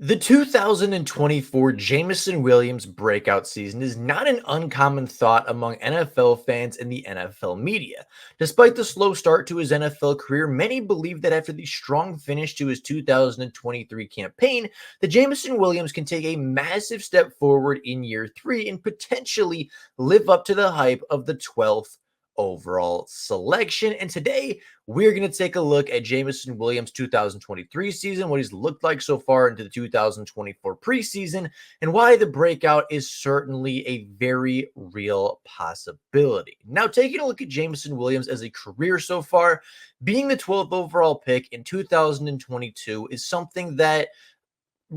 The 2024 Jameson Williams breakout season is not an uncommon thought among NFL fans and the NFL media. Despite the slow start to his NFL career, many believe that after the strong finish to his 2023 campaign, that Jameson Williams can take a massive step forward in year three and potentially live up to the hype of the 12th overall selection. And today, we're going to take a look at Jameson Williams' 2023 season, what he's looked like so far into the 2024 preseason, and why the breakout is certainly a very real possibility. Now, taking a look at Jameson Williams as a career so far, being the 12th overall pick in 2022 is something that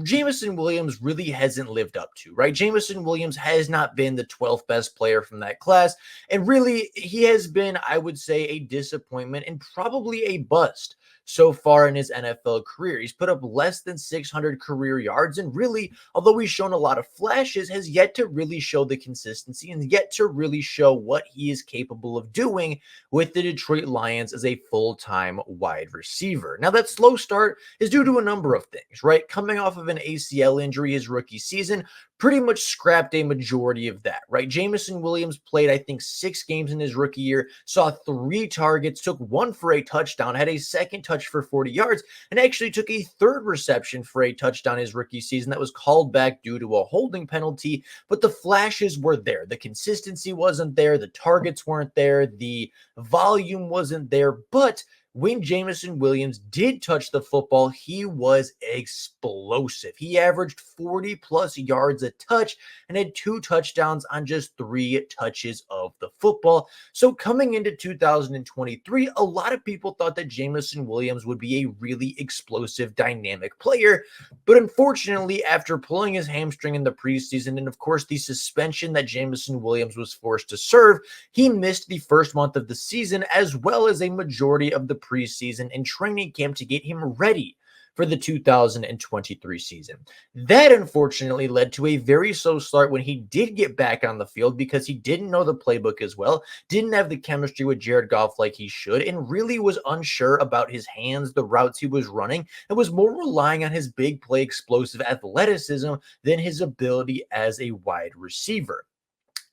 Jameson Williams really hasn't lived up to, right? Jameson Williams has not been the 12th best player from that class. And really, he has been, I would say, a disappointment and probably a bust so far in his NFL career. He's put up less than 600 career yards. And really, although he's shown a lot of flashes, has yet to really show the consistency and yet to really show what he is capable of doing with the Detroit Lions as a full-time wide receiver. Now, that slow start is due to a number of things, right? Coming off of an ACL injury his rookie season, pretty much scrapped a majority of that, right? Jameson Williams played, I think, 6 games in his rookie year, saw 3 targets, took 1 for a touchdown, had a second touch for 40 yards, and actually took a 3rd reception for a touchdown his rookie season that was called back due to a holding penalty. But the flashes were there. The consistency wasn't there. The targets weren't there. The volume wasn't there. But when Jameson Williams did touch the football, he was explosive. He averaged 40 plus yards a touch and had 2 touchdowns on just 3 touches of the football. So coming into 2023, a lot of people thought that Jameson Williams would be a really explosive, dynamic player. But unfortunately, after pulling his hamstring in the preseason and, of course, the suspension that Jameson Williams was forced to serve, he missed the first month of the season as well as a majority of the preseason and training camp to get him ready for the 2023 season. That unfortunately led to a very slow start when he did get back on the field because he didn't know the playbook as well, didn't have the chemistry with Jared Goff like he should, and really was unsure about his hands, the routes he was running, and was more relying on his big play explosive athleticism than his ability as a wide receiver.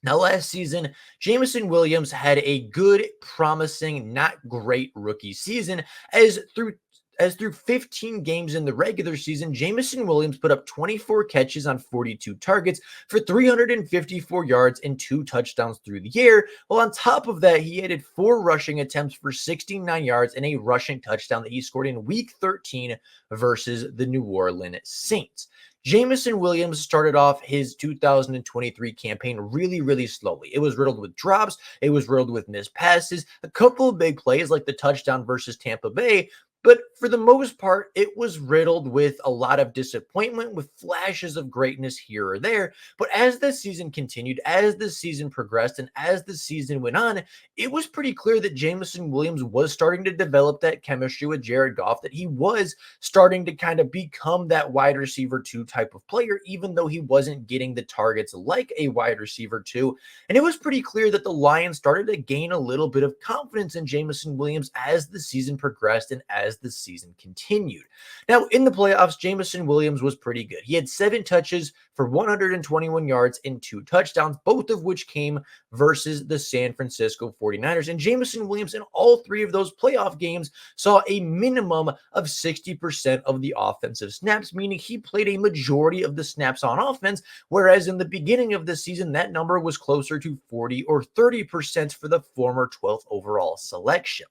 Now, last season, Jameson Williams had a good, promising, not great rookie season as through 15 games in the regular season, Jameson Williams put up 24 catches on 42 targets for 354 yards and 2 touchdowns through the year. Well, on top of that, he added 4 rushing attempts for 69 yards and a rushing touchdown that he scored in Week 13 versus the New Orleans Saints. Jameson Williams started off his 2023 campaign really, really slowly. It was riddled with drops. It was riddled with missed passes, a couple of big plays like the touchdown versus Tampa Bay. But for the most part, it was riddled with a lot of disappointment, with flashes of greatness here or there. But as the season continued, as the season progressed, and as the season went on, it was pretty clear that Jameson Williams was starting to develop that chemistry with Jared Goff, that he was starting to kind of become that wide receiver 2 type of player, even though he wasn't getting the targets like a wide receiver 2. And it was pretty clear that the Lions started to gain a little bit of confidence in Jameson Williams as the season progressed and as the season continued. Now, in the playoffs, Jameson Williams was pretty good. He had 7 touches for 121 yards and 2 touchdowns, both of which came versus the San Francisco 49ers. And Jameson Williams in all 3 of those playoff games saw a minimum of 60% of the offensive snaps, meaning he played a majority of the snaps on offense, whereas in the beginning of the season, that number was closer to 40 or 30% for the former 12th overall selection.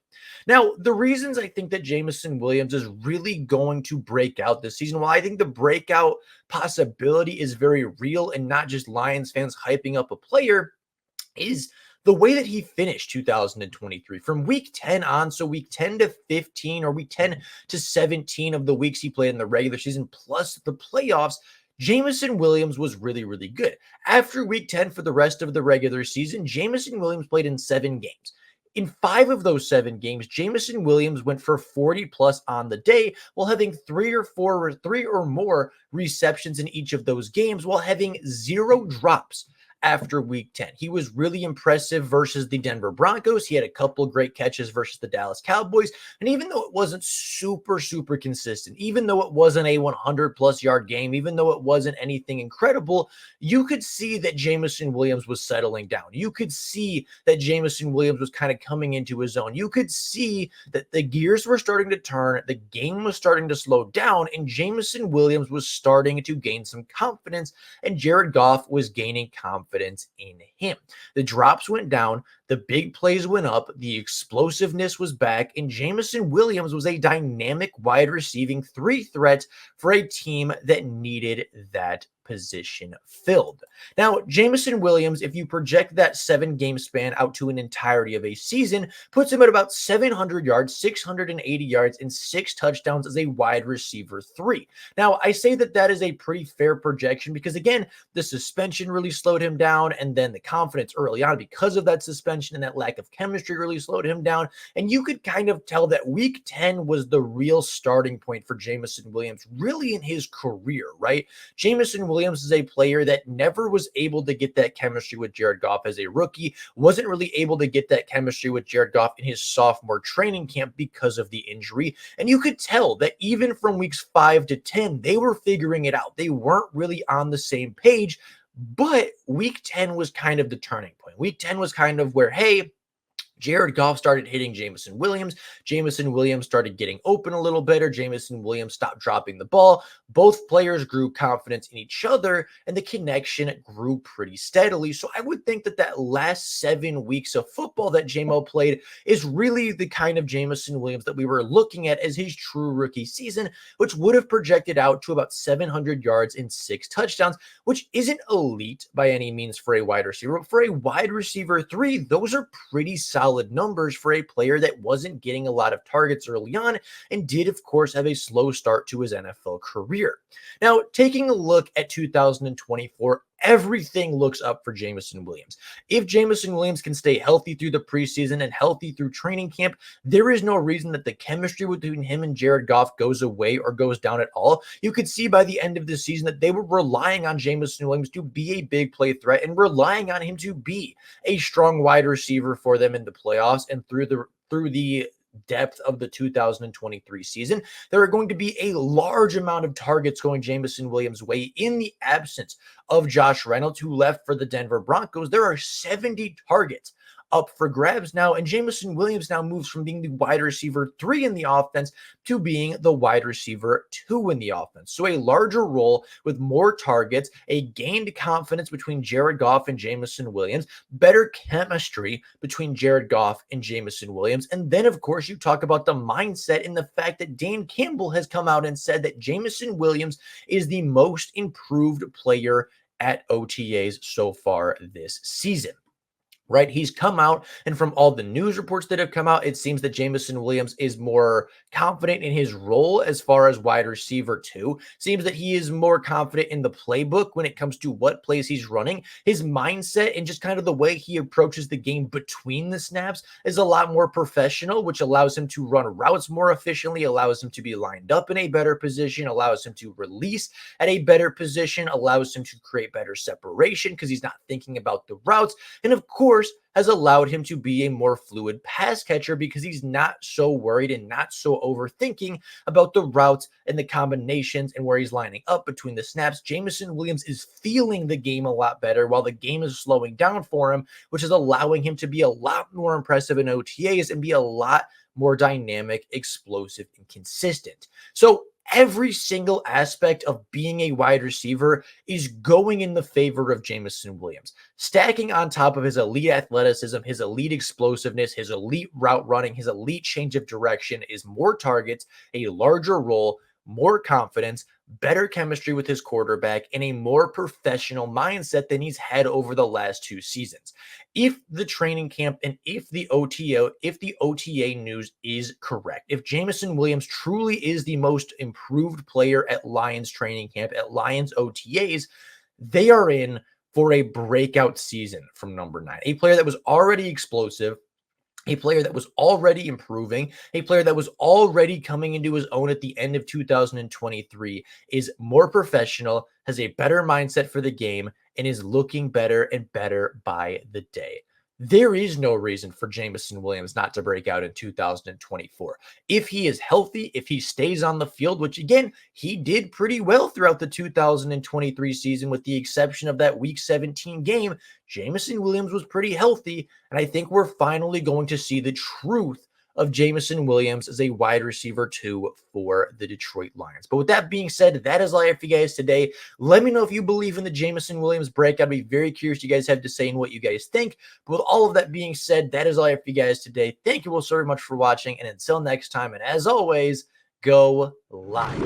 Now, the reasons I think that Jameson Williams is really going to break out this season, well, I think the breakout possibility is very real and not just Lions fans hyping up a player, is the way that he finished 2023 from week 10 on. So week 10 to 15 or week 10 to 17 of the weeks he played in the regular season plus the playoffs, Jameson Williams was really, really good. After week 10 for the rest of the regular season, Jameson Williams played in 7 games. In 5 of those 7 games, Jameson Williams went for 40 plus on the day while having 3 or more receptions in each of those games while having 0 drops after week 10. He was really impressive versus the Denver Broncos. He had a couple of great catches versus the Dallas Cowboys. And even though it wasn't super consistent, even though it wasn't a 100+ yard game, even though it wasn't anything incredible, you could see that Jameson Williams was settling down. You could see that Jameson Williams was kind of coming into his own. You could see that the gears were starting to turn, the game was starting to slow down, and Jameson Williams was starting to gain some confidence, and Jared Goff was gaining confidence in him. The drops went down, the big plays went up, the explosiveness was back, and Jameson Williams was a dynamic wide receiving 3 threat for a team that needed that position filled. Now, Jameson Williams, if you project that 7-game span out to an entirety of a season, puts him at about 700 yards, 680 yards, and 6 touchdowns as a wide receiver 3. Now, I say that that is a pretty fair projection because, again, the suspension really slowed him down, and then the confidence early on because of that suspension and that lack of chemistry really slowed him down. And you could kind of tell that week 10 was the real starting point for Jameson Williams, really in his career, right? Jameson Williams is a player that never was able to get that chemistry with Jared Goff as a rookie, wasn't really able to get that chemistry with Jared Goff in his sophomore training camp because of the injury. And you could tell that even from weeks 5 to 10, they were figuring it out. They weren't really on the same page, but week 10 was kind of the turning point. Week 10 was kind of where, hey, Jared Goff started hitting Jameson Williams. Jameson Williams started getting open a little better. Jameson Williams stopped dropping the ball. Both players grew confidence in each other, and the connection grew pretty steadily. So I would think that that last 7 weeks of football that JMO played is really the kind of Jameson Williams that we were looking at as his true rookie season, which would have projected out to about 700 yards and 6 touchdowns, which isn't elite by any means for a wide receiver. But for a wide receiver 3, those are pretty solid numbers for a player that wasn't getting a lot of targets early on and did, of course, have a slow start to his NFL career. Now, taking a look at 2024, everything looks up for Jameson Williams. If Jameson Williams can stay healthy through the preseason and healthy through training camp, there is no reason that the chemistry between him and Jared Goff goes away or goes down at all. You could see by the end of the season that they were relying on Jameson Williams to be a big play threat and relying on him to be a strong wide receiver for them in the playoffs and through the depth of the 2023 season. There are going to be a large amount of targets going Jameson Williams' way in the absence of Josh Reynolds, who left for the Denver Broncos. There are 70 targets up for grabs now, and Jameson Williams now moves from being the wide receiver 3 in the offense to being the wide receiver 2 in the offense. So a larger role with more targets, a gained confidence between Jared Goff and Jameson Williams, better chemistry between Jared Goff and Jameson Williams. And then, of course, you talk about the mindset and the fact that Dan Campbell has come out and said that Jameson Williams is the most improved player at OTAs so far this season. Right? He's come out, and from all the news reports that have come out, it seems that Jameson Williams is more confident in his role as far as wide receiver 2. Seems that he is more confident in the playbook when it comes to what plays he's running. His mindset and just kind of the way he approaches the game between the snaps is a lot more professional, which allows him to run routes more efficiently, allows him to be lined up in a better position, allows him to release at a better position, allows him to create better separation because he's not thinking about the routes. And of course, has allowed him to be a more fluid pass catcher because he's not so worried and not so overthinking about the routes and the combinations and where he's lining up between the snaps. Jameson Williams is feeling the game a lot better while the game is slowing down for him, which is allowing him to be a lot more impressive in OTAs and be a lot more dynamic, explosive, and consistent. So every single aspect of being a wide receiver is going in the favor of Jameson Williams. Stacking on top of his elite athleticism, his elite explosiveness, his elite route running, his elite change of direction is more targets, a larger role, more confidence, better chemistry with his quarterback, and a more professional mindset than he's had over the last 2 seasons. If the training camp and if the OTA news is correct, if Jameson Williams truly is the most improved player at Lions training camp, at Lions OTAs, they are in for a breakout season from number 9. A player that was already explosive, a player that was already improving, a player that was already coming into his own at the end of 2023, is more professional, has a better mindset for the game, and is looking better and better by the day. There is no reason for Jameson Williams not to break out in 2024. If he is healthy, if he stays on the field, which again, he did pretty well throughout the 2023 season, with the exception of that week 17 game, Jameson Williams was pretty healthy. And I think we're finally going to see the truth of Jameson Williams as a wide receiver 2 for the Detroit Lions. But with that being said, that is all I have for you guys today. Let me know if you believe in the Jameson Williams breakout. I'd be very curious what you guys have to say and what you guys think. But with all of that being said, that is all I have for you guys today. Thank you all so very much for watching. And until next time, and as always, go live.